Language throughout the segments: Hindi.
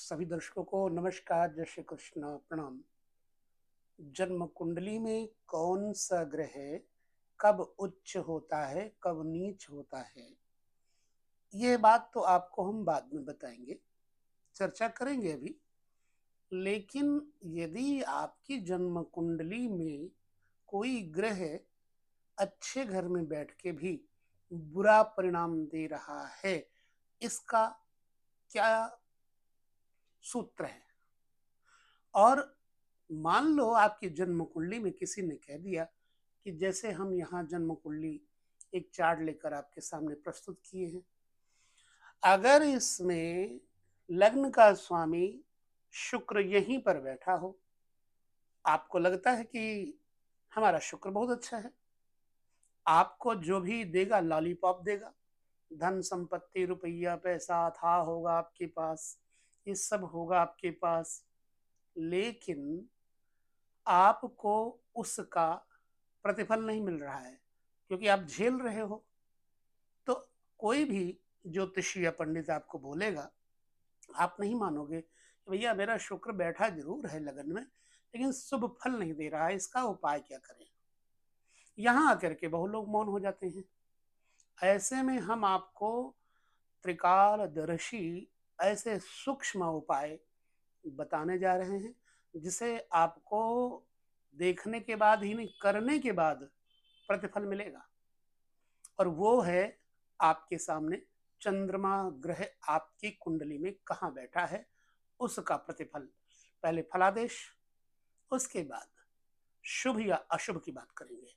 सभी दर्शकों को नमस्कार, जय श्री कृष्ण, प्रणाम। जन्म कुंडली में कौन सा ग्रह कब उच्च होता है, कब नीच होता है, ये बात तो आपको हम बाद में बताएंगे, चर्चा करेंगे अभी। लेकिन यदि आपकी जन्म कुंडली में कोई ग्रह अच्छे घर में बैठ के भी बुरा परिणाम दे रहा है, इसका क्या सूत्र है? और मान लो आपकी जन्म कुंडली में किसी ने कह दिया कि जैसे हम यहाँ जन्म कुंडली एक चार्ट लेकर आपके सामने प्रस्तुत किए हैं, अगर इसमें लग्न का स्वामी शुक्र यहीं पर बैठा हो, आपको लगता है कि हमारा शुक्र बहुत अच्छा है, आपको जो भी देगा लॉलीपॉप देगा, धन संपत्ति रुपया पैसा अथाह होगा आपके पास, ये सब होगा आपके पास। लेकिन आपको उसका प्रतिफल नहीं मिल रहा है क्योंकि आप झेल रहे हो। तो कोई भी ज्योतिषी या पंडित आपको बोलेगा, आप नहीं मानोगे कि भैया मेरा शुक्र बैठा जरूर है लगन में, लेकिन शुभ फल नहीं दे रहा है, इसका उपाय क्या करें? यहाँ आकर के बहुत लोग मौन हो जाते हैं। ऐसे में हम आपको त्रिकालदर्शी ऐसे सूक्ष्म उपाय बताने जा रहे हैं, जिसे आपको देखने के बाद ही नहीं, करने के बाद प्रतिफल मिलेगा। और वो है आपके सामने चंद्रमा ग्रह आपकी कुंडली में कहाँ बैठा है, उसका प्रतिफल। पहले फलादेश, उसके बाद शुभ या अशुभ की बात करेंगे,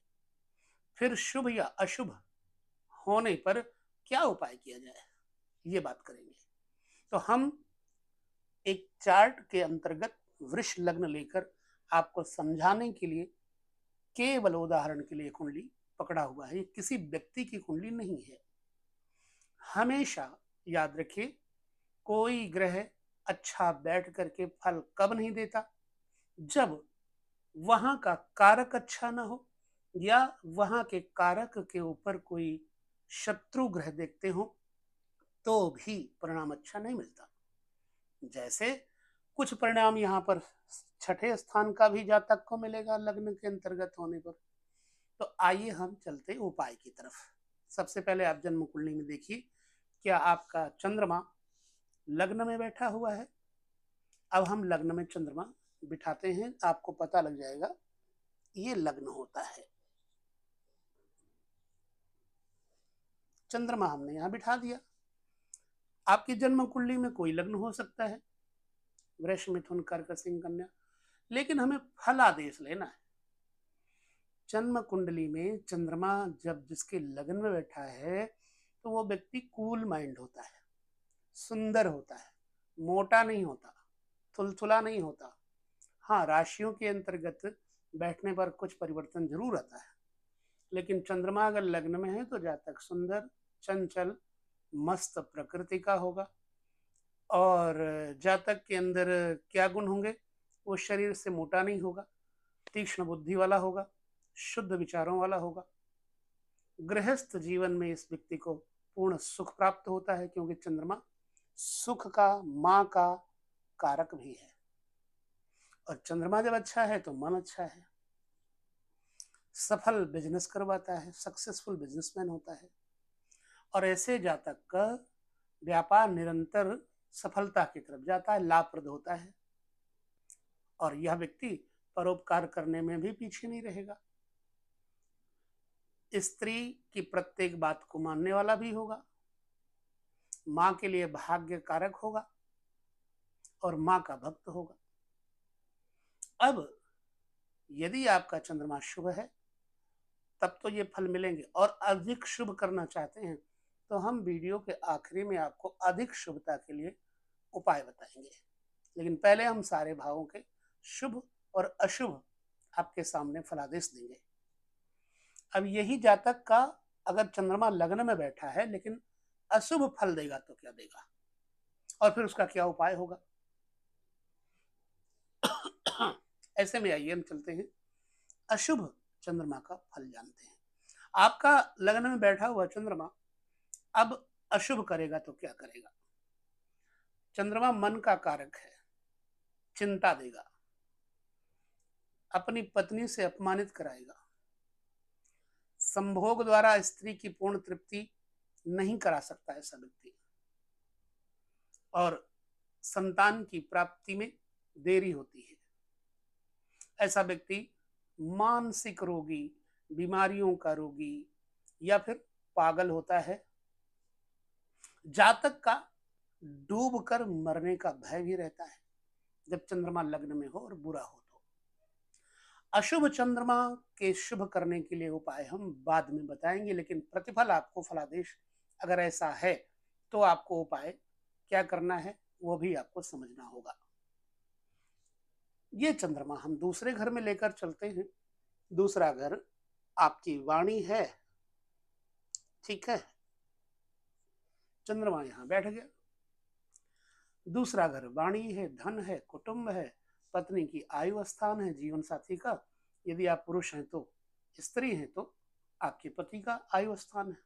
फिर शुभ या अशुभ होने पर क्या उपाय किया जाए, ये बात करेंगे। तो हम एक चार्ट के अंतर्गत वृष लग्न लेकर आपको समझाने के लिए, केवल उदाहरण के लिए कुंडली पकड़ा हुआ है, ये किसी व्यक्ति की कुंडली नहीं है। हमेशा याद रखिए, कोई ग्रह अच्छा बैठ करके फल कब नहीं देता? जब वहां का कारक अच्छा ना हो, या वहां के कारक के ऊपर कोई शत्रु ग्रह देखते हो, तो भी परिणाम अच्छा नहीं मिलता। जैसे कुछ परिणाम यहाँ पर छठे स्थान का भी जातक को मिलेगा लग्न के अंतर्गत होने पर। तो आइए हम चलते उपाय की तरफ। सबसे पहले आप जन्म कुंडली में देखिए, क्या आपका चंद्रमा लग्न में बैठा हुआ है? अब हम लग्न में चंद्रमा बिठाते हैं, आपको पता लग जाएगा ये लग्न होता है। चंद्रमा हमने यहां बिठा दिया। आपकी जन्म कुंडली में कोई लग्न हो सकता है, वृष मिथुन कर्क सिंह कन्या, लेकिन हमें फलादेश लेना है। जन्म कुंडली में चंद्रमा जब जिसके लगन में बैठा है, तो वो व्यक्ति कूल माइंड होता है, सुंदर होता है, मोटा नहीं होता, थुलथुला नहीं होता। हाँ, राशियों के अंतर्गत बैठने पर कुछ परिवर्तन जरूर आता है, लेकिन चंद्रमा अगर लग्न में है तो जातक सुंदर, चंचल, मस्त प्रकृति का होगा। और जातक के अंदर क्या गुण होंगे? वो शरीर से मोटा नहीं होगा, तीक्ष्ण बुद्धि वाला होगा, शुद्ध विचारों वाला होगा। गृहस्थ जीवन में इस व्यक्ति को पूर्ण सुख प्राप्त होता है, क्योंकि चंद्रमा सुख का, माँ का कारक भी है। और चंद्रमा जब अच्छा है तो मन अच्छा है, सफल बिजनेस करवाता है, सक्सेसफुल बिजनेसमैन होता है। और ऐसे जातक का व्यापार निरंतर सफलता की तरफ जाता है, लाभप्रद होता है। और यह व्यक्ति परोपकार करने में भी पीछे नहीं रहेगा। स्त्री की प्रत्येक बात को मानने वाला भी होगा, माँ के लिए भाग्य कारक होगा और माँ का भक्त होगा। अब यदि आपका चंद्रमा शुभ है तब तो ये फल मिलेंगे, और अधिक शुभ करना चाहते हैं तो हम वीडियो के आखिरी में आपको अधिक शुभता के लिए उपाय बताएंगे। लेकिन पहले हम सारे भावों के शुभ और अशुभ आपके सामने फलादेश देंगे। अब यही जातक का अगर चंद्रमा लग्न में बैठा है लेकिन अशुभ फल देगा तो क्या देगा, और फिर उसका क्या उपाय होगा? ऐसे में आइए हम चलते हैं अशुभ चंद्रमा का फल जानते हैं। आपका लग्न में बैठा हुआ चंद्रमा अब अशुभ करेगा तो क्या करेगा? चंद्रमा मन का कारक है, चिंता देगा, अपनी पत्नी से अपमानित कराएगा, संभोग द्वारा स्त्री की पूर्ण तृप्ति नहीं करा सकता ऐसा व्यक्ति, और संतान की प्राप्ति में देरी होती है। ऐसा व्यक्ति मानसिक रोगी, बीमारियों का रोगी या फिर पागल होता है। जातक का डूब कर मरने का भय भी रहता है जब चंद्रमा लग्न में हो और बुरा हो तो। अशुभ चंद्रमा के शुभ करने के लिए उपाय हम बाद में बताएंगे, लेकिन प्रतिफल आपको फलादेश अगर ऐसा है तो आपको उपाय क्या करना है वो भी आपको समझना होगा। ये चंद्रमा हम दूसरे घर में लेकर चलते हैं। दूसरा घर आपकी वाणी है, ठीक है, चंद्रमा यहां बैठ गया। दूसरा घर वाणी है, धन है, कुटुंब है, पत्नी की आयु स्थान है, जीवन साथी का, यदि आप पुरुष हैं तो, स्त्री हैं तो आपके पति का आयु स्थान है।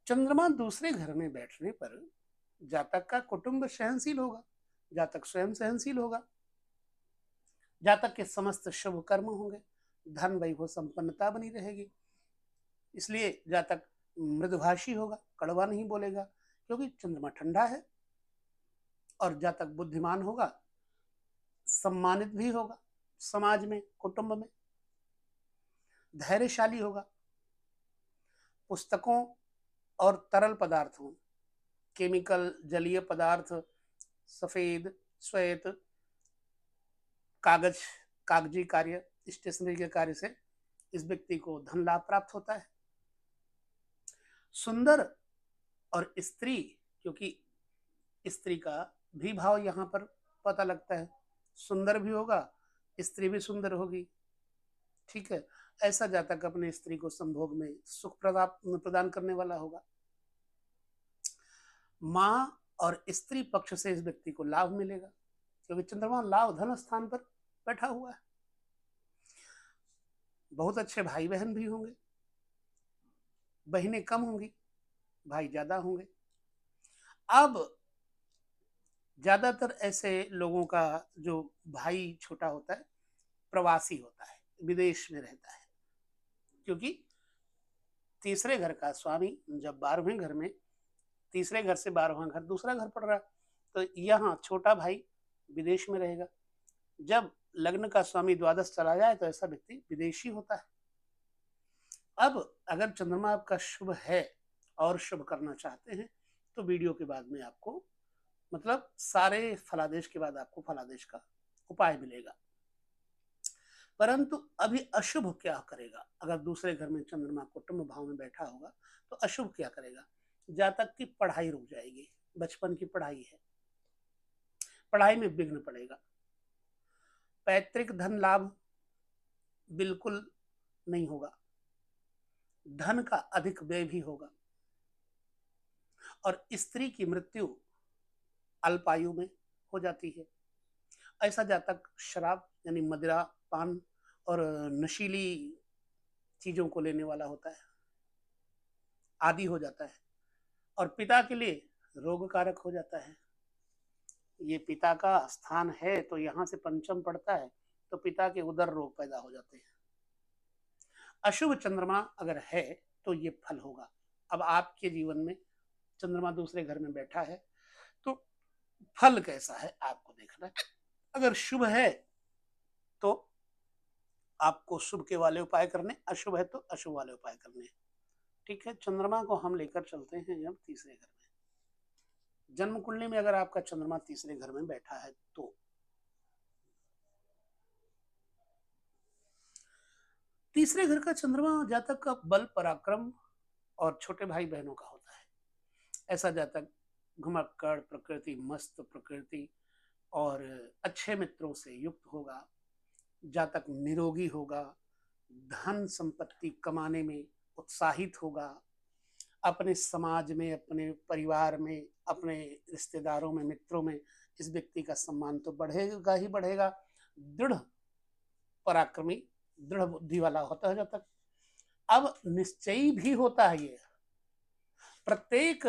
चंद्रमा दूसरे घर में बैठने पर जातक का कुटुंब सहनशील होगा, जातक स्वयं सहनशील होगा, जातक के समस्त शुभ कर्म होंगे, धन वैभव संपन्नता बनी रहेगी। इसलिए जातक मृदुभाषी होगा, कड़वा नहीं बोलेगा, क्योंकि चंद्रमा ठंडा है। और जातक बुद्धिमान होगा, सम्मानित भी होगा समाज में, कुटुंब में, धैर्यशाली होगा, पुस्तकों और तरल पदार्थों, केमिकल, जलीय पदार्थ, सफेद, श्वेत, कागज, कागजी कार्य, स्टेशनरी के कार्य से इस व्यक्ति को धन लाभ प्राप्त होता है। सुंदर और स्त्री, क्योंकि स्त्री का भी भाव यहाँ पर पता लगता है, सुंदर भी होगा, स्त्री भी सुंदर होगी, ठीक है। ऐसा जातक अपने स्त्री को संभोग में सुख प्रदान करने वाला होगा। माँ और स्त्री पक्ष से इस व्यक्ति को लाभ मिलेगा, क्योंकि चंद्रमा लाभ धन स्थान पर बैठा हुआ है। बहुत अच्छे भाई बहन भी होंगे, बहनें कम होंगी, भाई ज्यादा होंगे। अब ज्यादातर ऐसे लोगों का जो भाई छोटा होता है प्रवासी होता है, विदेश में रहता है, क्योंकि तीसरे घर का स्वामी जब 12वें घर में, तीसरे घर से 12वां घर दूसरा घर पड़ रहा है, तो यहाँ छोटा भाई विदेश में रहेगा। जब लग्न का स्वामी द्वादश चला जाए तो ऐसा व्यक्ति विदेशी होता है। अब अगर चंद्रमा आपका शुभ है और शुभ करना चाहते हैं तो वीडियो के बाद में आपको, मतलब सारे फलादेश के बाद आपको फलादेश का उपाय मिलेगा। परंतु अभी अशुभ क्या करेगा? अगर दूसरे घर में चंद्रमा कुटुंब भाव में बैठा होगा तो अशुभ क्या करेगा? जातक की पढ़ाई रुक जाएगी, बचपन की पढ़ाई है, पढ़ाई में विघ्न पड़ेगा। पैतृक धन लाभ बिल्कुल नहीं होगा, धन का अधिक व्यय भी होगा, और स्त्री की मृत्यु अल्पायु में हो जाती है। ऐसा जातक शराब यानी मदिरा, पान और नशीली चीजों को लेने वाला होता है, आदी हो जाता है, और पिता के लिए रोग कारक हो जाता है। ये पिता का स्थान है तो यहाँ से पंचम पड़ता है, तो पिता के उदर रोग पैदा हो जाते हैं। अशुभ चंद्रमा अगर है तो ये फल होगा। अब आपके जीवन में चंद्रमा दूसरे घर में बैठा है तो फल कैसा है आपको देखना है। अगर शुभ है तो आपको शुभ के वाले उपाय करने, अशुभ है तो अशुभ वाले उपाय करने, ठीक है। चंद्रमा को हम लेकर चलते हैं जब तीसरे घर में, जन्म कुंडली में अगर आपका चंद्रमा तीसरे घर में बैठा है तो तीसरे घर का चंद्रमा जातक का बल, पराक्रम और छोटे भाई बहनों का होता है। ऐसा जातक घुमक्कड़ प्रकृति, मस्त प्रकृति और अच्छे मित्रों से युक्त होगा। जातक निरोगी होगा, धन संपत्ति कमाने में उत्साहित होगा, अपने समाज में, अपने परिवार में, अपने रिश्तेदारों में, मित्रों में इस व्यक्ति का सम्मान तो बढ़ेगा ही बढ़ेगा। दृढ़ पराक्रमी, दृढ़ बुद्धि वाला होता है जातक। अब निश्चयी भी होता है ये, प्रत्येक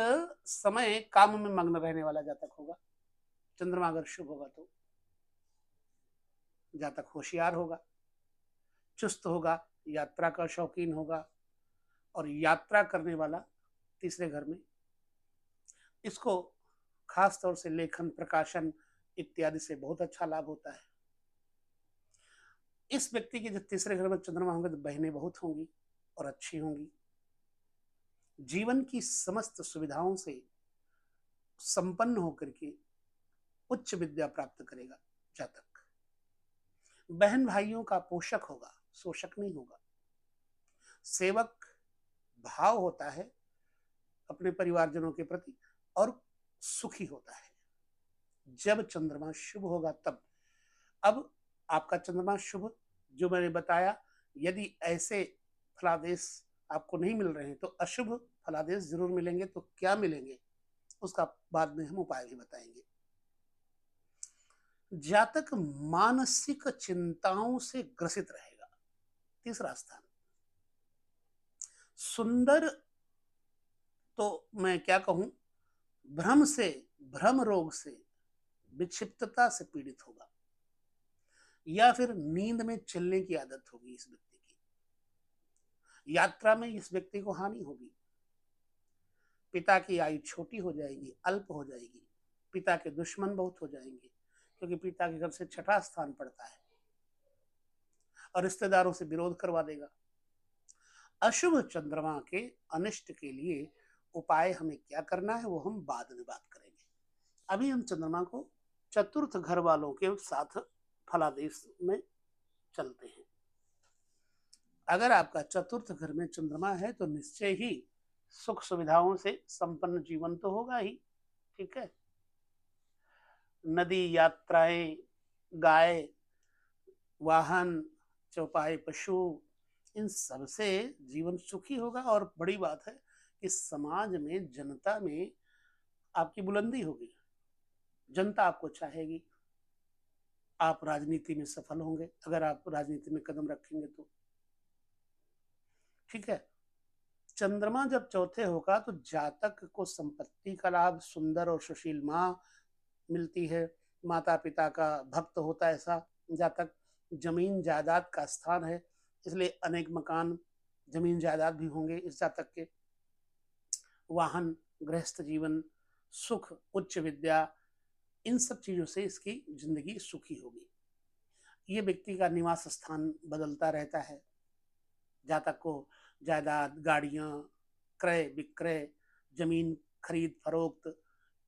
समय काम में मग्न रहने वाला जातक होगा। चंद्रमा अगर शुभ होगा तो जातक होशियार होगा, चुस्त होगा, यात्रा का शौकीन होगा, और यात्रा करने वाला तीसरे घर में, इसको खास तौर से लेखन, प्रकाशन इत्यादि से बहुत अच्छा लाभ होता है। इस व्यक्ति के जब तीसरे घर में चंद्रमा होंगे तो बहनें बहुत होंगी और अच्छी होंगी। जीवन की समस्त सुविधाओं से संपन्न होकर के उच्च विद्या प्राप्त करेगा जातक। बहन भाइयों का पोषक होगा, शोषक नहीं होगा। सेवक भाव होता है अपने परिवारजनों के प्रति, और सुखी होता है जब चंद्रमा शुभ होगा तब। अब आपका चंद्रमा शुभ, जो मैंने बताया, यदि ऐसे फलादेश आपको नहीं मिल रहे हैं तो अशुभ फलादेश जरूर मिलेंगे। तो क्या मिलेंगे उसका बाद में हम उपाय भी बताएंगे। जातक मानसिक चिंताओं से ग्रसित रहेगा। तीसरा स्थान, सुंदर तो मैं क्या कहूं, भ्रम से, भ्रम रोग से, विक्षिप्तता से पीड़ित होगा, या फिर नींद में चलने की आदत होगी इस व्यक्ति की। यात्रा में इस व्यक्ति को हानि होगी। पिता की आयु छोटी हो जाएगी, अल्प हो जाएगी। पिता के दुश्मन बहुत हो जाएंगे, क्योंकि पिता के घर से छठा स्थान पड़ता है, और रिश्तेदारों से विरोध करवा देगा। अशुभ चंद्रमा के अनिष्ट के लिए उपाय हमें क्या करना है वो हम बाद में बात करेंगे। अभी हम चंद्रमा को चतुर्थ घर वालों के साथ फलादेश में चलते हैं। अगर आपका चतुर्थ घर में चंद्रमा है तो निश्चय ही सुख सुविधाओं से संपन्न जीवन तो होगा ही। ठीक है, नदी, यात्राएं, गाय, वाहन, चौपाए पशु, इन सब से जीवन सुखी होगा। और बड़ी बात है कि समाज में, जनता में आपकी बुलंदी होगी, जनता आपको चाहेगी, आप राजनीति में सफल होंगे अगर आप राजनीति में कदम रखेंगे तो। ठीक है, चंद्रमा जब चौथे होगा तो जातक को संपत्ति का लाभ, सुंदर और सुशील माँ मिलती है, माता पिता का भक्त होता है ऐसा जातक। जमीन जायदाद का स्थान है, इसलिए अनेक मकान, जमीन जायदाद भी होंगे इस जातक के। वाहन, गृहस्थ जीवन, सुख, उच्च विद्या, इन सब चीजों से इसकी जिंदगी सुखी होगी। ये व्यक्ति का निवास स्थान बदलता रहता है। जातक को जायदाद, गाड़ियां, क्रय विक्रय, जमीन खरीद फरोख्त,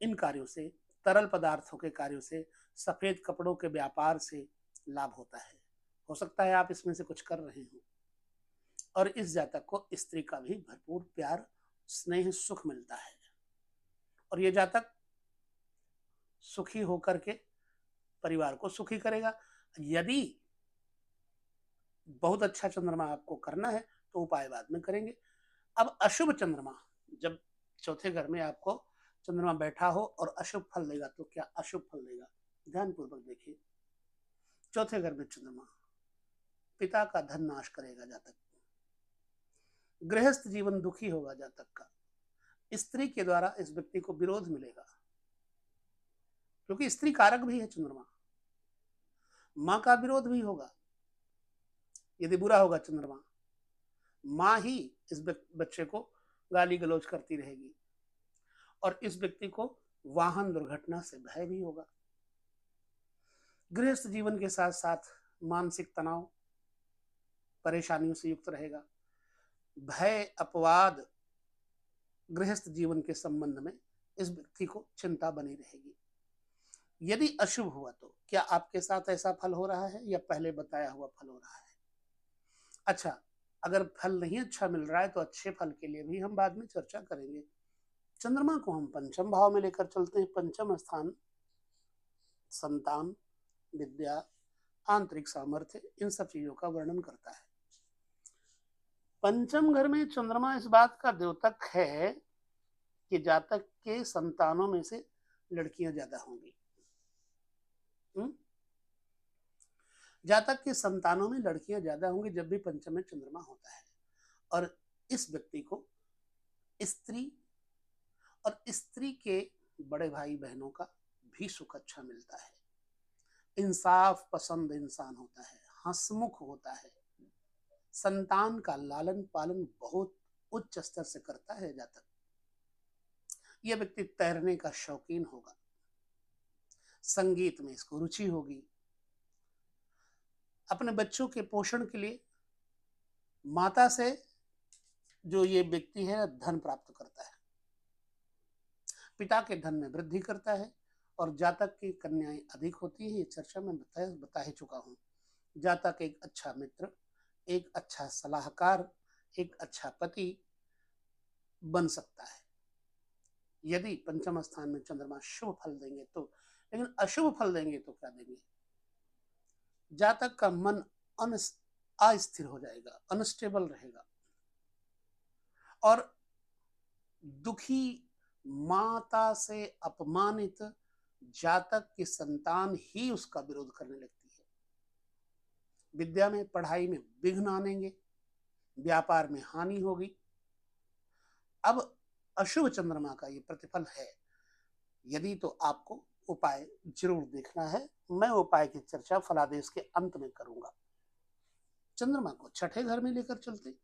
इन कार्यों से, तरल पदार्थों के कार्यों से, सफेद कपड़ों के व्यापार से लाभ होता है। हो सकता है आप इसमें से कुछ कर रहे हो। और इस जातक को स्त्री का भी भरपूर प्यार, स्नेह, सुख मिलता है। और ये जातक सुखी होकर के परिवार को सुखी करेगा। यदि बहुत अच्छा चंद्रमा आपको करना है तो उपाय बाद में करेंगे। अब अशुभ चंद्रमा, जब चौथे घर में आपको चंद्रमा बैठा हो और अशुभ फल देगा तो क्या अशुभ फल देगा, ध्यान पूर्वक देखिए। चौथे घर में चंद्रमा पिता का धन नाश करेगा जातक, गृहस्थ जीवन दुखी होगा जातक का, स्त्री के द्वारा इस व्यक्ति को विरोध मिलेगा, क्योंकि स्त्री कारक भी है चंद्रमा। माँ का विरोध भी होगा यदि बुरा होगा चंद्रमा। माँ ही इस बच्चे को गाली गलौज करती रहेगी, और इस व्यक्ति को वाहन दुर्घटना से भय भी होगा। गृहस्थ जीवन के साथ साथ मानसिक तनाव, परेशानियों से युक्त रहेगा। भय, अपवाद, गृहस्थ जीवन के संबंध में इस व्यक्ति को चिंता बनी रहेगी। यदि अशुभ हुआ तो क्या आपके साथ ऐसा फल हो रहा है या पहले बताया हुआ फल हो रहा है? अच्छा, अगर फल नहीं अच्छा मिल रहा है तो अच्छे फल के लिए भी हम बाद में चर्चा करेंगे। चंद्रमा को हम पंचम भाव में लेकर चलते हैं। पंचम स्थान संतान, विद्या, आंतरिक सामर्थ्य, इन सब चीजों का वर्णन करता है। पंचम घर में चंद्रमा इस बात का द्योतक है कि जातक के संतानों में से लड़कियां ज्यादा होंगी। जातक के संतानों में लड़कियां ज्यादा होंगी जब भी पंचम में चंद्रमा होता है। और इस व्यक्ति को स्त्री और स्त्री के बड़े भाई बहनों का भी सुख अच्छा मिलता है। इंसाफ पसंद इंसान होता है, हंसमुख होता है, संतान का लालन पालन बहुत उच्च स्तर से करता है। जातक यह व्यक्ति तैरने का शौकीन होगा, संगीत में इसको रुचि होगी, अपने बच्चों के पोषण के लिए माता से जो ये व्यक्ति है धन प्राप्त करता है, पिता के धन में वृद्धि करता है। और जातक की कन्याएं अधिक होती है, ये चर्चा में बता ही चुका हूं। जातक एक अच्छा मित्र, एक अच्छा सलाहकार, एक अच्छा पति बन सकता है यदि पंचम स्थान में चंद्रमा शुभ फल देंगे तो। लेकिन अशुभ फल देंगे तो क्या देंगे? जातक का मन अस्थिर हो जाएगा, अनस्टेबल रहेगा और दुखी, माता से अपमानित जातक की संतान ही उसका विरोध करने लगती है। विद्या में, पढ़ाई में विघ्न आनेंगे, व्यापार में हानि होगी। अब अशुभ चंद्रमा का ये प्रतिफल है। यदि तो आपको उपाय जरूर देखना है, मैं उपाय की चर्चा फलादेश के अंत में करूंगा। चंद्रमा को छठे घर में लेकर चलते।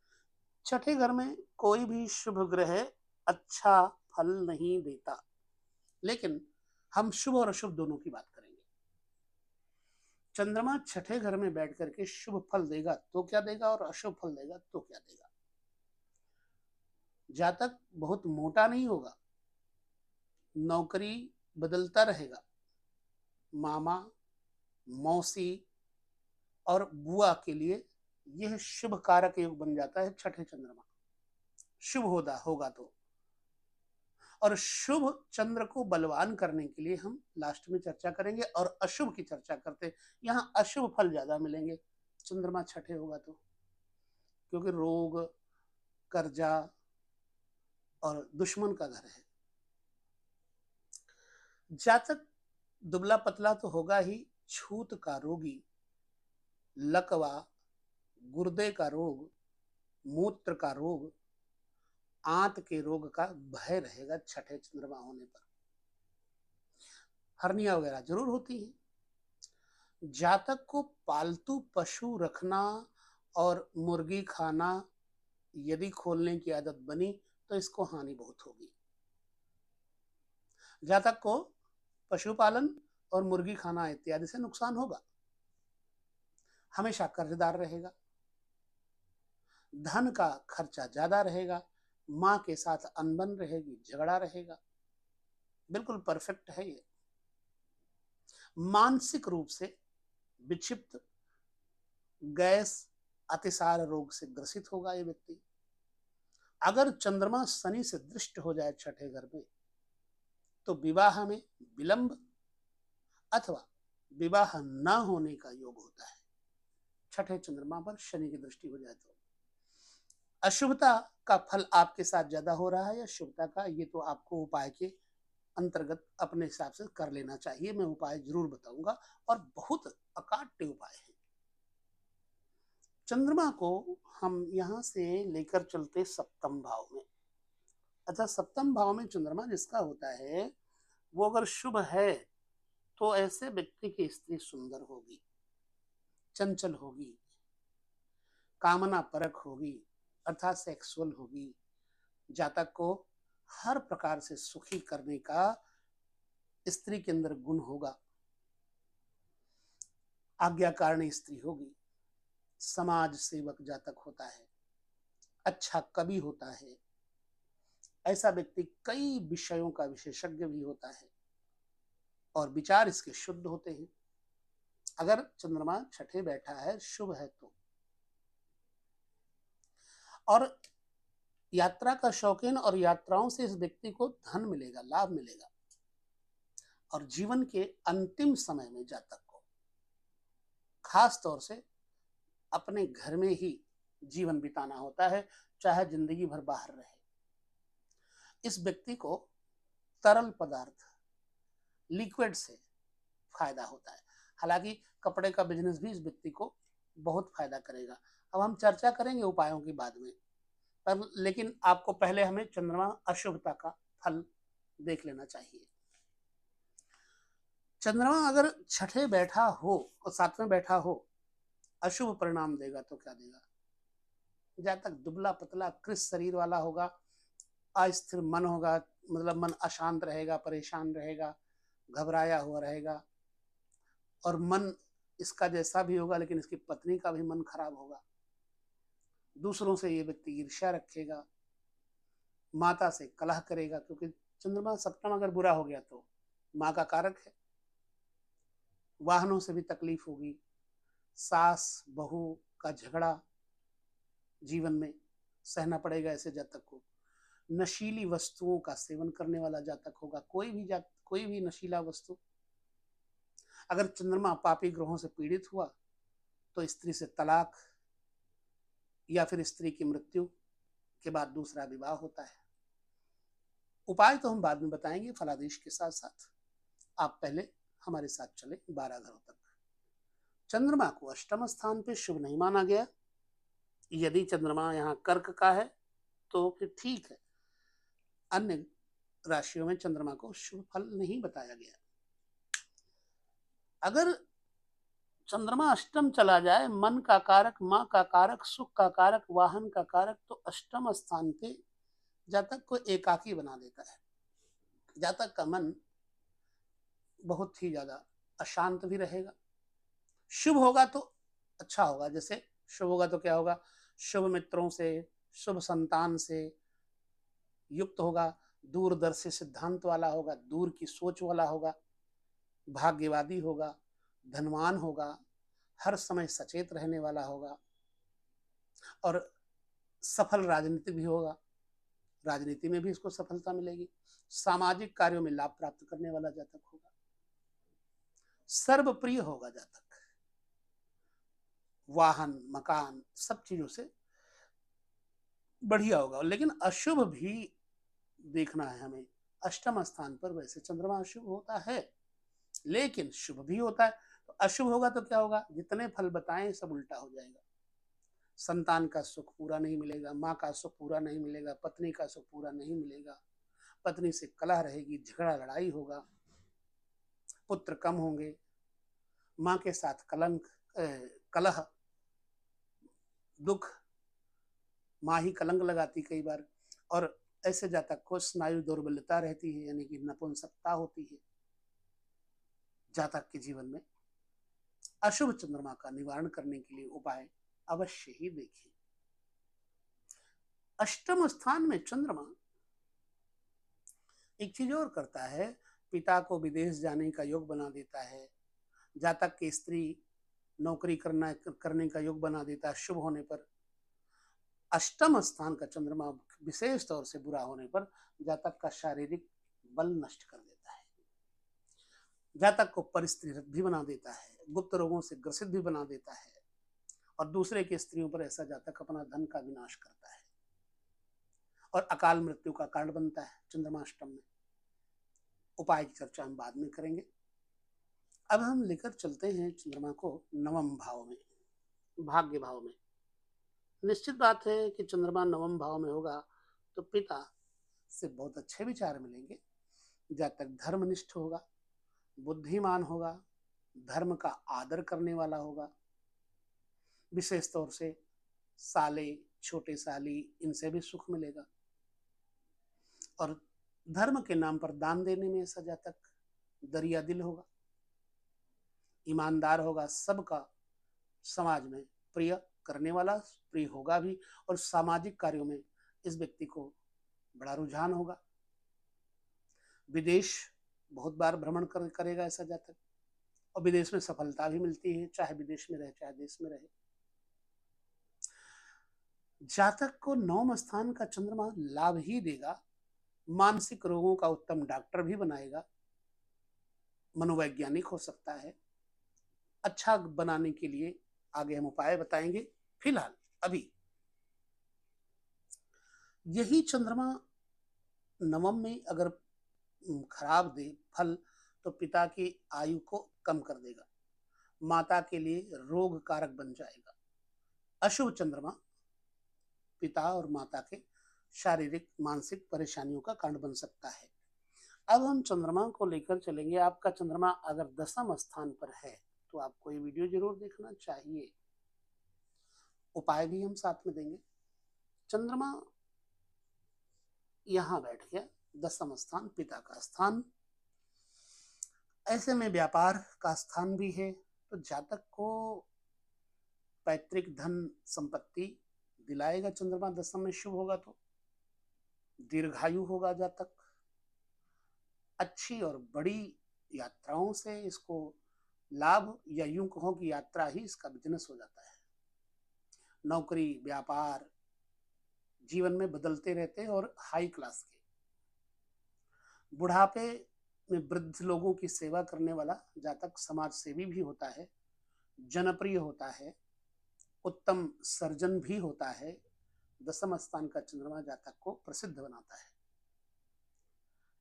छठे घर में कोई भी शुभ ग्रह अच्छा फल नहीं देता, लेकिन हम शुभ और अशुभ दोनों की बात करेंगे। चंद्रमा छठे घर में बैठ करके शुभ फल देगा तो क्या देगा और अशुभ फल देगा तो क्या देगा? जातक बहुत मोटा नहीं होगा, नौकरी बदलता रहेगा, मामा, मौसी और बुआ के लिए यह शुभ कारक योग बन जाता है छठे चंद्रमा शुभ होगा तो। और शुभ चंद्र को बलवान करने के लिए हम लास्ट में चर्चा करेंगे। और अशुभ की चर्चा करते, यहां अशुभ फल ज्यादा मिलेंगे चंद्रमा छठे होगा तो, क्योंकि रोग, कर्जा और दुश्मन का घर है। जातक दुबला पतला तो होगा ही, छूत का रोगी, लकवा, गुर्दे का रोग, मूत्र का रोग, आंत के रोग का भय रहेगा छठे चंद्रमा होने पर। हर्निया वगैरह जरूर होती है। जातक को पालतू पशु रखना और मुर्गी खाना यदि खोलने की आदत बनी तो इसको हानि बहुत होगी। जातक को पशुपालन और मुर्गी खाना इत्यादि से नुकसान होगा, हमेशा कर्जदार रहेगा, धन का खर्चा ज्यादा रहेगा, मां के साथ अनबन रहेगी, झगड़ा रहेगा। बिल्कुल परफेक्ट है ये। मानसिक रूप से विक्षिप्त, गैस, अतिसार रोग से ग्रसित होगा ये व्यक्ति। अगर चंद्रमा शनि से दृष्ट हो जाए छठे घर में तो विवाह में विलंब अथवा विवाह न होने का योग होता है। छठे चंद्रमा पर शनि की दृष्टि हो जाए तो अशुभता का फल आपके साथ ज्यादा हो रहा है या शुभता का, ये तो आपको उपाय के अंतर्गत अपने हिसाब से कर लेना चाहिए। मैं उपाय जरूर बताऊंगा और बहुत अकाट्य उपाय है। चंद्रमा को हम यहां से लेकर चलते सप्तम भाव में। अच्छा, सप्तम भाव में चंद्रमा जिसका होता है वो अगर शुभ है तो ऐसे व्यक्ति की स्त्री सुंदर होगी, चंचल होगी, कामना परक होगी, अर्थात सेक्सुअल होगी। जातक को हर प्रकार से सुखी करने का स्त्री के अंदर गुण होगा, आज्ञाकारिणी स्त्री होगी, समाज सेवक जातक होता है, अच्छा कवि होता है। ऐसा व्यक्ति कई विषयों का विशेषज्ञ भी होता है और विचार इसके शुद्ध होते हैं। अगर चंद्रमा छठे बैठा है, शुभ है तो। और यात्रा का शौकीन और यात्राओं से इस व्यक्ति को धन मिलेगा, लाभ मिलेगा। और जीवन के अंतिम समय में जातक को खास तौर से अपने घर में ही जीवन बिताना होता है, चाहे जिंदगी भर बाहर रहे। इस व्यक्ति को तरल पदार्थ, लिक्विड से फायदा होता है। हालांकि कपड़े का बिजनेस भी इस व्यक्ति को बहुत फायदा करेगा। अब हम चर्चा करेंगे उपायों की बाद में, पर लेकिन आपको पहले हमें चंद्रमा अशुभता का फल देख लेना चाहिए। चंद्रमा अगर छठे बैठा हो और सातवें बैठा हो, अशुभ परिणाम देगा तो क्या देगा? जहां तक दुबला पतला कृष शरीर वाला होगा, अस्थिर मन होगा, मतलब मन अशांत रहेगा, परेशान रहेगा, घबराया हुआ रहेगा, और मन इसका जैसा भी होगा लेकिन इसकी पत्नी का भी मन खराब होगा, दूसरों से ये व्यक्ति ईर्ष्या रखेगा, माता से कलह करेगा, क्योंकि चंद्रमा सप्तम अगर बुरा हो गया तो माँ का कारक है। वाहनों से भी तकलीफ होगी, सास बहू का झगड़ा जीवन में सहना पड़ेगा ऐसे जातक को। नशीली वस्तुओं का सेवन करने वाला जातक होगा, कोई भी नशीला वस्तु। अगर चंद्रमा पापी ग्रहों से पीड़ित हुआ तो स्त्री से तलाक या फिर स्त्री की मृत्यु के बाद दूसरा विवाह होता है। उपाय तो हम बाद में बताएंगे फलादेश के साथ साथ, आप पहले हमारे साथ चले 12 घरों तक। चंद्रमा को अष्टम स्थान पे शुभ नहीं माना गया। यदि चंद्रमा यहाँ कर्क का है तो फिर ठीक है, अन्य राशियों में चंद्रमा को शुभ फल नहीं बताया गया। अगर चंद्रमा अष्टम चला जाए, मन का कारक, माँ का कारक, सुख का कारक, वाहन का कारक, तो अष्टम स्थान पे जातक को एकाकी बना देता है। जातक का मन बहुत ही ज्यादा अशांत भी रहेगा। शुभ होगा तो अच्छा होगा, जैसे शुभ होगा तो क्या होगा, शुभ मित्रों से, शुभ संतान से युक्त होगा, दूरदर्शी सिद्धांत वाला होगा, दूर की सोच वाला होगा, भाग्यवादी होगा, धनवान होगा, हर समय सचेत रहने वाला होगा, और सफल राजनीति भी होगा, राजनीति में भी इसको सफलता मिलेगी, सामाजिक कार्यों में लाभ प्राप्त करने वाला जातक होगा, सर्वप्रिय होगा जातक, वाहन मकान सब चीजों से बढ़िया होगा। लेकिन अशुभ भी देखना है हमें। अष्टम स्थान पर वैसे चंद्रमा अशुभ होता है, लेकिन शुभ भी होता है। तो अशुभ होगा तो क्या होगा, जितने फल बताएं सब उल्टा हो जाएगा। संतान का सुख पूरा नहीं मिलेगा, माँ का सुख पूरा नहीं मिलेगा, पत्नी का सुख पूरा नहीं मिलेगा, पत्नी से कलह रहेगी, झगड़ा लड़ाई होगा, पुत्र कम होंगे, माँ के साथ कलह, दुख, माँ ही कलंक लगाती कई बार, और ऐसे जातक को स्नायु दुर्बलता रहती है, यानी कि नपुंसकता होती है। जातक के जीवन में अशुभ चंद्रमा का निवारण करने के लिए उपाय अवश्य ही देखें। अष्टम स्थान में चंद्रमा एक चीज और करता है, पिता को विदेश जाने का योग बना देता है, जातक की स्त्री नौकरी करने का योग बना देता है शुभ होने पर। अष्टम स्थान का चंद्रमा विशेष तौर से बुरा होने पर जातक का शारीरिक बल नष्ट कर देता है, जातक को परिस्थिति भी बना देता है, गुप्त रोगों से ग्रसित भी बना देता है, और दूसरे की स्त्रियों पर ऐसा जातक अपना धन का विनाश करता है और अकाल मृत्यु का कारण बनता है चंद्रमाष्टम में। उपाय की चर्चा हम बाद में करेंगे। अब हम लेकर चलते हैं चंद्रमा को नवम भाव में, भाग्य भाव में। निश्चित बात है कि चंद्रमा नवम भाव में होगा तो पिता से बहुत अच्छे विचार मिलेंगे, जातक धर्मनिष्ठ होगा, बुद्धिमान होगा, धर्म का आदर करने वाला होगा, विशेष तौर से साले, छोटे साली, इनसे भी सुख मिलेगा, और धर्म के नाम पर दान देने में ऐसा जातक दरिया दिल होगा, ईमानदार होगा, सबका समाज में प्रिय करने वाला, प्रिय होगा भी, और सामाजिक कार्यों में इस व्यक्ति को बड़ा रुझान होगा। विदेश बहुत बार भ्रमण करेगा ऐसा जातक, और विदेश में सफलता भी मिलती है, चाहे विदेश में रहे चाहे देश में रहे। जातक को नवम स्थान का चंद्रमा लाभ ही देगा, मानसिक रोगों का उत्तम डॉक्टर भी बनाएगा, मनोवैज्ञानिक हो सकता है। अच्छा बनाने के लिए आगे हम उपाय बताएंगे। फिलहाल अभी यही चंद्रमा नवम में अगर खराब दे फल तो पिता की आयु को कम कर देगा, माता के लिए रोग कारक बन जाएगा। अशुभ चंद्रमा पिता और माता के शारीरिक मानसिक परेशानियों का कारण बन सकता है। अब हम चंद्रमा को लेकर चलेंगे। आपका चंद्रमा अगर 10वें स्थान पर है तो आपको ये वीडियो जरूर देखना चाहिए। उपाय भी हम साथ में देंगे। चंद्रमा यहाँ बैठ गया, 10वां स्थान पिता का स्थान, ऐसे में व्यापार का स्थान भी है, तो जातक को पैतृक धन संपत्ति दिलाएगा। चंद्रमा 10 में शुभ होगा तो दीर्घायु होगा जातक, अच्छी और बड़ी यात्राओं से इसको लाभ, या यूं कहो कि यात्रा ही इसका बिजनेस हो जाता है। नौकरी व्यापार जीवन में बदलते रहते हैं और हाई क्लास के। बुढ़ापे में वृद्ध लोगों की सेवा करने वाला जातक समाज सेवी भी होता है, जनप्रिय होता है, उत्तम सर्जन भी होता है। 10वां स्थान का चंद्रमा जातक को प्रसिद्ध बनाता है।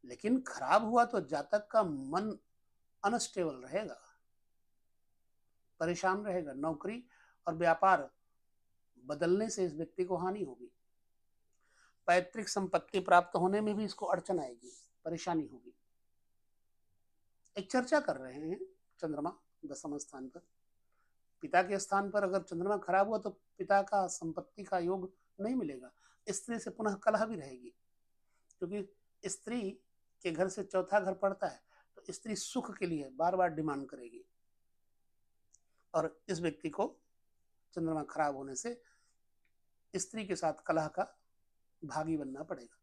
लेकिन खराब हुआ तो जातक का मन अनस्टेबल रहेगा, परेशान रहेगा। नौकरी और व्यापार बदलने से इस व्यक्ति को हानि होगी। पैतृक संपत्ति प्राप्त होने में भी इसको अड़चन आएगी, परेशानी होगी। एक चर्चा कर रहे हैं, चंद्रमा 10वां स्थान पर, पिता के स्थान पर अगर चंद्रमा खराब हुआ तो पिता का संपत्ति का योग नहीं मिलेगा। स्त्री से पुनः कलह भी रहेगी, क्योंकि स्त्री के घर से चौथा घर पड़ता है, तो स्त्री सुख के लिए बार बार डिमांड करेगी और इस व्यक्ति को चंद्रमा खराब होने से स्त्री के साथ कलह का भागी बनना पड़ेगा।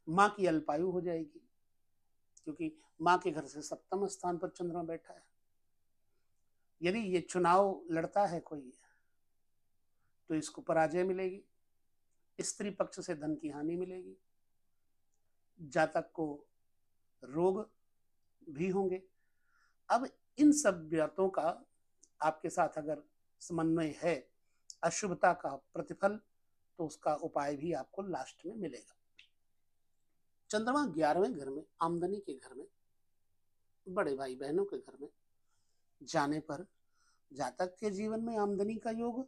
माँ की अल्पायु हो जाएगी, क्योंकि माँ के घर से 7वें स्थान पर चंद्रमा बैठा है। यदि ये चुनाव लड़ता है कोई तो इसको पराजय मिलेगी, स्त्री पक्ष से धन की हानि मिलेगी, जातक को रोग भी होंगे। अब इन सब बातों का आपके साथ अगर समन्वय है, अशुभता का प्रतिफल, तो उसका उपाय भी आपको लास्ट में मिलेगा। चंद्रमा 11वें घर में, आमदनी के घर में, बड़े भाई बहनों के घर में जाने पर जातक के जीवन में आमदनी का योग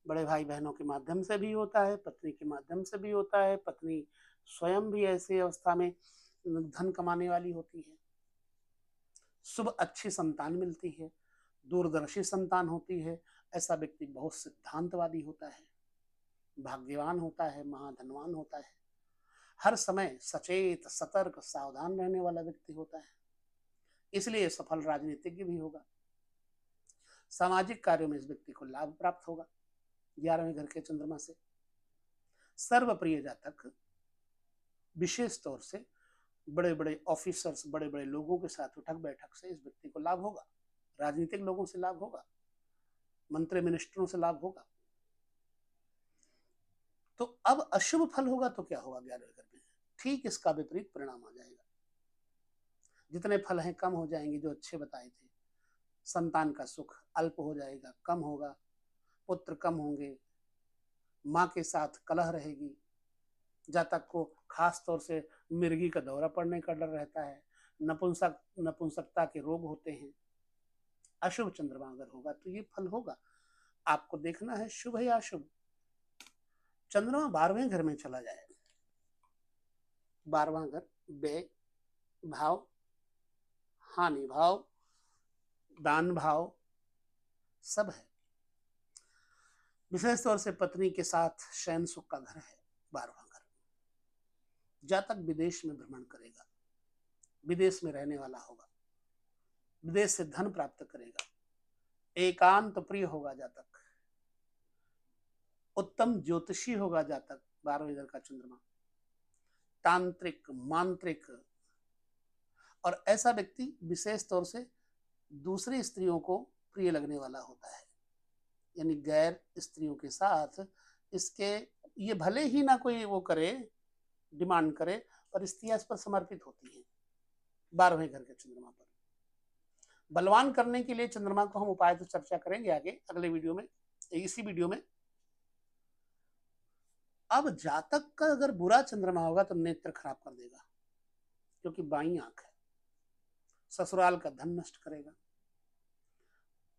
बड़े भाई बहनों के माध्यम से भी होता है, पत्नी के माध्यम से भी होता है। पत्नी स्वयं भी ऐसी अवस्था में धन कमाने वाली होती है। शुभ अच्छी संतान मिलती है, दूरदर्शी संतान होती है। ऐसा व्यक्ति बहुत सिद्धांतवादी होता है, भाग्यवान होता है, महाधनवान होता है, हर समय सचेत सतर्क सावधान रहने वाला व्यक्ति होता है, इसलिए सफल राजनीतिज्ञ भी होगा। सामाजिक कार्यों में इस व्यक्ति को लाभ प्राप्त होगा 11वें घर के चंद्रमा से। सर्वप्रिय जातक विशेष तौर से बड़े बड़े ऑफिसर्स, बड़े बड़े लोगों के साथ उठक बैठक से इस व्यक्ति को लाभ होगा। राजनीतिक लोगों से लाभ होगा, मंत्री मिनिस्टरों से लाभ होगा। तो अब अशुभ फल होगा तो क्या होगा 11वें घर में? ठीक इसका विपरीत परिणाम आ जाएगा। जितने फल हैं कम हो जाएंगे जो अच्छे बताए थे। संतान का सुख अल्प हो जाएगा, कम होगा, पुत्र कम होंगे, माँ के साथ कलह रहेगी, जातक को खास तौर से मिर्गी का दौरा पड़ने का डर रहता है, नपुंसकता के रोग होते हैं। अशुभ चंद्रमा अगर होगा तो ये फल होगा। आपको देखना है शुभ है या अशुभ। चंद्रमा 12वें घर में चला जाए, 12वां घर व्यय भाव, हानि भाव, दान भाव सब है। विशेष तौर से पत्नी के साथ शयन सुख का घर है 12वां घर। जातक विदेश में भ्रमण करेगा, विदेश में रहने वाला होगा, विदेश से धन प्राप्त करेगा, एकांत प्रिय होगा जातक, उत्तम ज्योतिषी होगा जातक 12वें घर का चंद्रमा, तांत्रिक मांत्रिक, और ऐसा व्यक्ति विशेष तौर से दूसरी स्त्रियों को प्रिय लगने वाला होता है। यानी गैर स्त्रियों के साथ इसके, ये भले ही ना कोई वो करे, डिमांड करे, पर स्त्रियां इस पर समर्पित होती हैं 12वें घर के चंद्रमा पर। बलवान करने के लिए चंद्रमा को हम उपाय तो चर्चा करेंगे आगे अगले वीडियो में, इसी वीडियो में। अब जातक का अगर बुरा चंद्रमा होगा तो नेत्र खराब कर देगा, क्योंकि बाईं आंख है, ससुराल का धन नष्ट करेगा,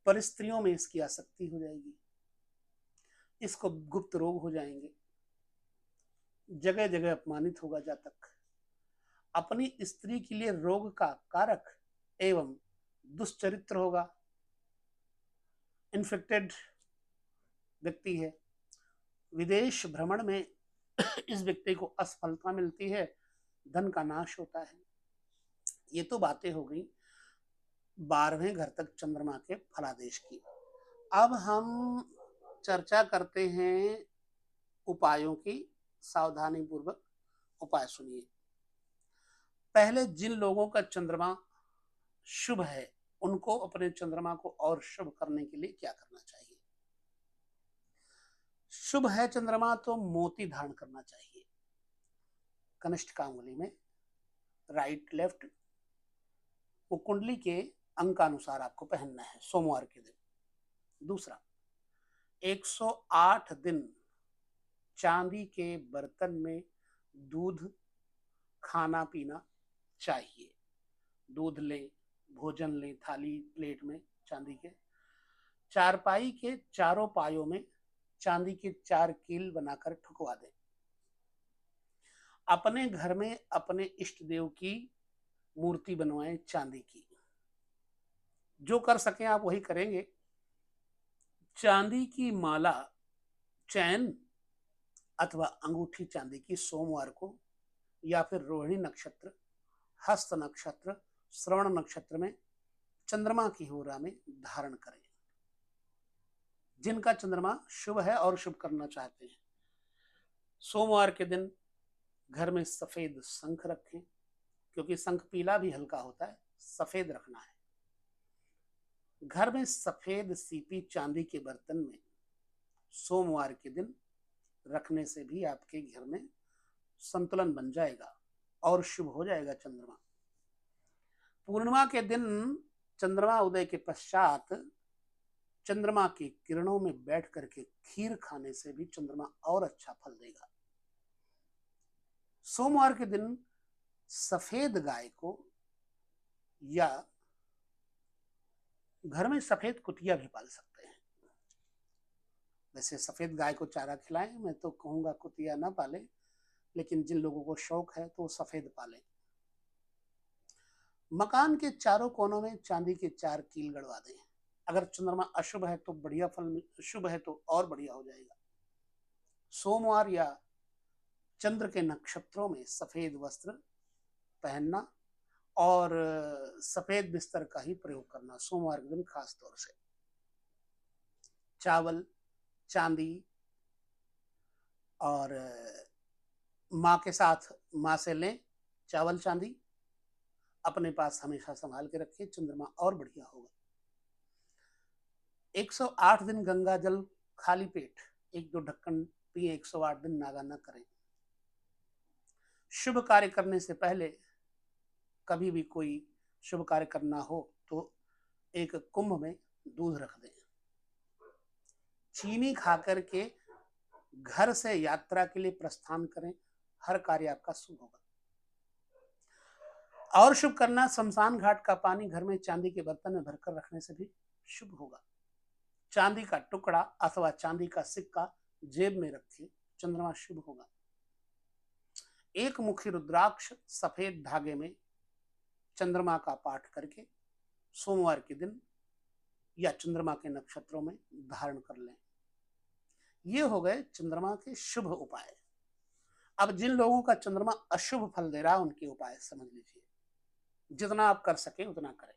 पर स्त्रियों में इसकी आसक्ति हो जाएगी, इसको गुप्त रोग हो जाएंगे, जगह जगह अपमानित होगा जातक, अपनी स्त्री के लिए रोग का कारक एवं दुष्चरित्र होगा, इन्फेक्टेड व्यक्ति है। विदेश भ्रमण में इस व्यक्ति को असफलता मिलती है, धन का नाश होता है। ये तो बातें हो गई 12वें घर तक चंद्रमा के फलादेश की। अब हम चर्चा करते हैं उपायों की। सावधानी पूर्वक उपाय सुनिए। पहले जिन लोगों का चंद्रमा शुभ है उनको अपने चंद्रमा को और शुभ करने के लिए क्या करना चाहिए? शुभ है चंद्रमा तो मोती धारण करना चाहिए कनिष्ठ का अंगुली में, राइट लेफ्ट। वो कुंडली के अंक अनुसार आपको पहनना है सोमवार के दिन। दूसरा, 108 दिन चांदी के बर्तन में दूध खाना पीना चाहिए। दूध लें, भोजन लें थाली प्लेट में चांदी के। चारपाई के चारों पायों में चांदी के 4 कील बनाकर ठुकवा दें। अपने घर में अपने इष्ट देव की मूर्ति बनवाएं चांदी की। जो कर सकें आप वही करेंगे। चांदी की माला, चैन अथवा अंगूठी चांदी की सोमवार को या फिर रोहिणी नक्षत्र, हस्त नक्षत्र, श्रवण नक्षत्र में चंद्रमा की होरा में धारण करें। जिनका चंद्रमा शुभ है और शुभ करना चाहते हैं, सोमवार के दिन घर में सफेद शंख रखें, क्योंकि शंख पीला भी हल्का होता है, सफेद रखना है। घर में सफेद सीपी चांदी के बर्तन में सोमवार के दिन रखने से भी आपके घर में संतुलन बन जाएगा और शुभ हो जाएगा चंद्रमा। पूर्णिमा के दिन चंद्रमा उदय के पश्चात चंद्रमा की किरणों में बैठ करके खीर खाने से भी चंद्रमा और अच्छा फल देगा। सोमवार के दिन सफेद गाय को या घर में सफेद कुतिया भी पाल सकते हैं। वैसे सफेद गाय को चारा खिलाएं, मैं तो कहूंगा कुतिया ना पालें, लेकिन जिन लोगों को शौक है तो सफेद पालें। मकान के चारों कोनों में चांदी के 4 कील गड़वा दें। अगर चंद्रमा अशुभ है तो बढ़िया फल, शुभ है तो और बढ़िया हो जाएगा। सोमवार या चंद्र के नक्षत्रों में सफेद वस्त्र पहनना और सफेद बिस्तर का ही प्रयोग करना सोमवार के दिन खास तौर से। चावल, चांदी और माँ के साथ माँ से लें चावल चांदी, अपने पास हमेशा संभाल के रखिए, चंद्रमा और बढ़िया होगा। 108 दिन गंगा जल खाली पेट 1-2 ढक्कन पिए, 108 दिन नागा न करें। शुभ कार्य करने से पहले कभी भी कोई शुभ कार्य करना हो तो एक कुंभ में दूध रख दें। चीनी खाकर के घर से यात्रा के लिए प्रस्थान करें, हर कार्य आपका शुभ होगा। और शुभ करना, शमशान घाट का पानी घर में चांदी के बर्तन में भरकर रखने से भी शुभ होगा। चांदी का टुकड़ा अथवा चांदी का सिक्का जेब में रखिए, चंद्रमा शुभ होगा। एक मुखी रुद्राक्ष सफेद धागे में चंद्रमा का पाठ करके सोमवार के दिन या चंद्रमा के नक्षत्रों में धारण कर लें। ये हो गए चंद्रमा के शुभ उपाय। अब जिन लोगों का चंद्रमा अशुभ फल दे रहा है उनके उपाय समझ लीजिए। जितना आप कर सके उतना करें,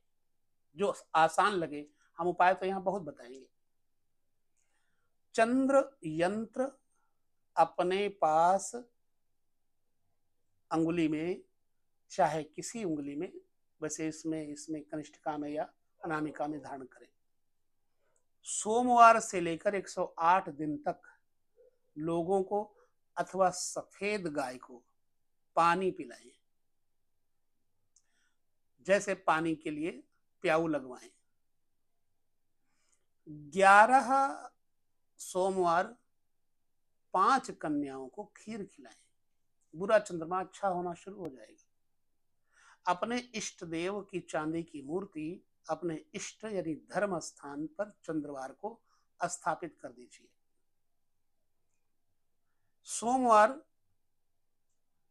जो आसान लगे। हम उपाय तो यहां बहुत बताएंगे। चंद्र यंत्र अपने पास अंगुली में, चाहे किसी उंगली में, वैसे इसमें कनिष्ठिका में या अनामिका में धारण करें। सोमवार से लेकर 108 दिन तक लोगों को अथवा सफेद गाय को पानी पिलाएं। जैसे पानी के लिए प्याऊ लगवाएं। 11 सोमवार 5 कन्याओं को खीर खिलाएं। बुरा चंद्रमा अच्छा होना शुरू हो जाएगा। अपने इष्ट देव की चांदी की मूर्ति अपने इष्ट यानी धर्म स्थान पर चंद्रवार को स्थापित कर दीजिए। सोमवार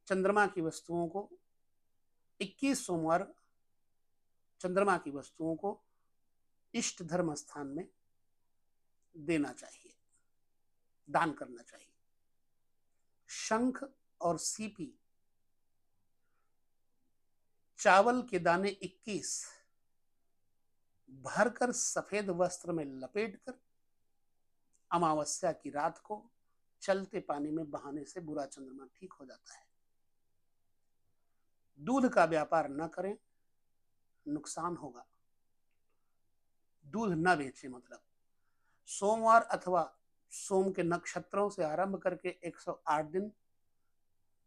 चंद्रमा की वस्तुओं को 21 सोमवार चंद्रमा की वस्तुओं को इष्ट धर्म स्थान में देना चाहिए, दान करना चाहिए। शंख और सीपी, चावल के दाने 21 भरकर सफेद वस्त्र में लपेटकर अमावस्या की रात को चलते पानी में बहाने से बुरा चंद्रमा ठीक हो जाता है। दूध का व्यापार न करें, नुकसान होगा। दूध न बेचे, मतलब सोमवार अथवा सोम के नक्षत्रों से आरंभ करके 108 दिन,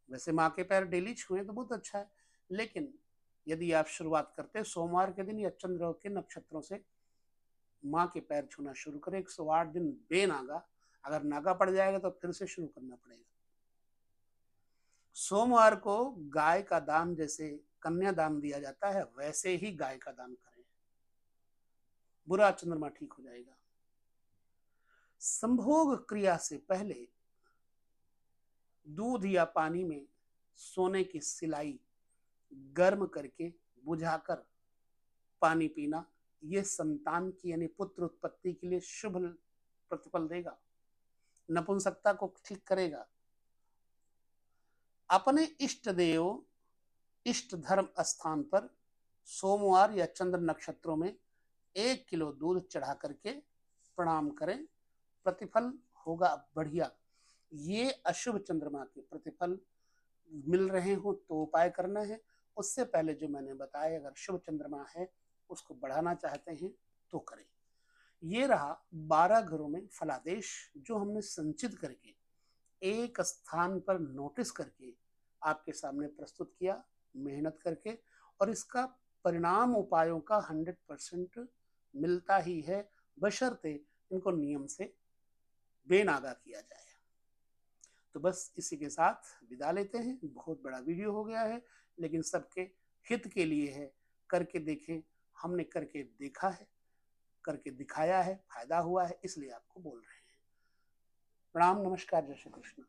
वैसे माँ के पैर डेली छुए तो बहुत अच्छा है, लेकिन यदि आप शुरुआत करते हैं सोमवार के दिन या चंद्र के नक्षत्रों से माँ के पैर छूना शुरू करें, 108 दिन बेनागा, अगर नागा पड़ जाएगा तो फिर से शुरू करना पड़ेगा। सोमवार को गाय का दान जैसे कन्या दान दिया जाता है, वैसे ही गाय का दान करें, बुरा चंद्रमा ठीक हो जाएगा। संभोग क्रिया से पहले दूध या पानी में सोने की सिलाई गर्म करके बुझाकर पानी पीना, ये संतान की यानी पुत्र उत्पत्ति के लिए शुभ प्रतिफल देगा, नपुंसकता को ठीक करेगा। अपने इष्ट देव इष्ट धर्म स्थान पर सोमवार या चंद्र नक्षत्रों में 1 किलो दूध चढ़ा करके प्रणाम करें, प्रतिफल होगा बढ़िया। ये अशुभ चंद्रमा के प्रतिफल मिल रहे हो तो उपाय करना है। उससे पहले जो मैंने बताया, अगर शुभ चंद्रमा है उसको बढ़ाना चाहते हैं तो करें। ये रहा 12 घरों में फलादेश, जो हमने संचित करके एक स्थान पर नोटिस करके आपके सामने प्रस्तुत किया, मेहनत करके, और इसका परिणाम उपायों का 100% मिलता ही है, बशर्ते इनको नियम से बेनागा किया जाए। तो बस इसी के साथ विदा लेते हैं। बहुत बड़ा वीडियो हो गया है, लेकिन सबके हित के लिए है। करके देखें, हमने करके देखा है, करके दिखाया है, फायदा हुआ है, इसलिए आपको बोल रहे हैं। प्रणाम, नमस्कार, जय श्री कृष्ण।